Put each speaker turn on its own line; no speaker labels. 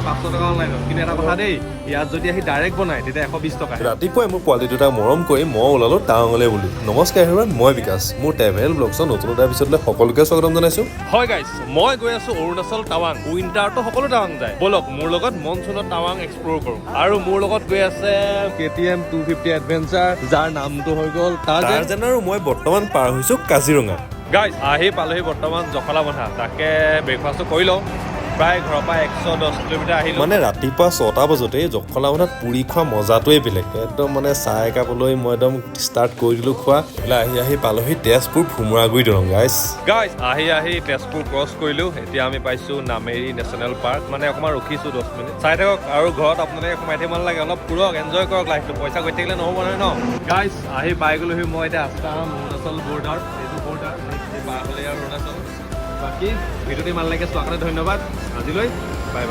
500 টকা অনলাইনত কিন্তু এটা কথা দেই ইয়াত যদি আহি ডাইৰেক্ট বনায় তেতিয়া 120 টকা
ৰাতিপুৱাই মোৰ পোৱালি দুটা মৰম কৰি মই ওলালো টাৱাঙলৈ বুলি নমস্কাৰ হেৰুৱান মই বিকাশ মোৰ ট্ৰেভেল ব্লগছৰ নতুন এটা এপিছডলৈ সকলোকে স্বাগতম জনাইছোঁ
হয় গাইছ মই গৈ আছো অৰুণাচল টাৱাং উইণ্টাৰটো সকলো টাৱাং যায় বলক মোৰ লগত মনচুনত টাৱাং এক্সপ্ল'ৰ কৰোঁ আৰু মোৰ লগত গৈ আছে KTM 250 এডভেঞ্চাৰ যাৰ নামটো হৈ গ'ল
টাৰ্জান আৰু মই বৰ্তমান পাৰ হৈছোঁ কাজিৰঙা
গাইজ আহি পালোহি বৰ্তমান জখলাবন্ধা তাকে ব্ৰেকফাষ্টটো কৰি লওঁ প্ৰায় ঘৰৰ পৰা 110 কিলোমিটাৰ আহিলোঁ
মানে ৰাতিপুৱা 6টা বজাতে জখলাবন্ধাত পুৰি খোৱা মজাটোৱেই বেলেগ একদম মানে চাহ একাপলৈ মই একদম ষ্টাৰ্ট কৰি দিলোঁ খোৱা এইফালে আহি পালোহি তেজপুৰ ফুমুৰাগুৰি দলং গাইজ
আহি তেজপুৰ ক্ৰছ কৰিলোঁ এতিয়া আমি পাইছোঁ নামেৰি নেশ্যনেল পাৰ্ক মানে অকণমান ৰখিছোঁ 10 মিনিট চাই থাকক আৰু ঘৰত আপোনালোকে সোমাই থাকিব নালাগে অলপ ফুৰক এনজয় কৰক লাইফটো পইচা গৈ থাকিলে নহ'ব নহয় ন গাইজ আহি পাই গ'লোহি মই এতিয়া আছাম অৰুণাচল বৰ্ডাৰ এইটো বৰ্ডাৰ পাৰ হ'লে আৰু অৰুণাচল বাকী ভিডিঅ'টো ইমান লাগে চোৱাৰ কাৰণে ধন্যবাদ আজিলৈ বাই বাই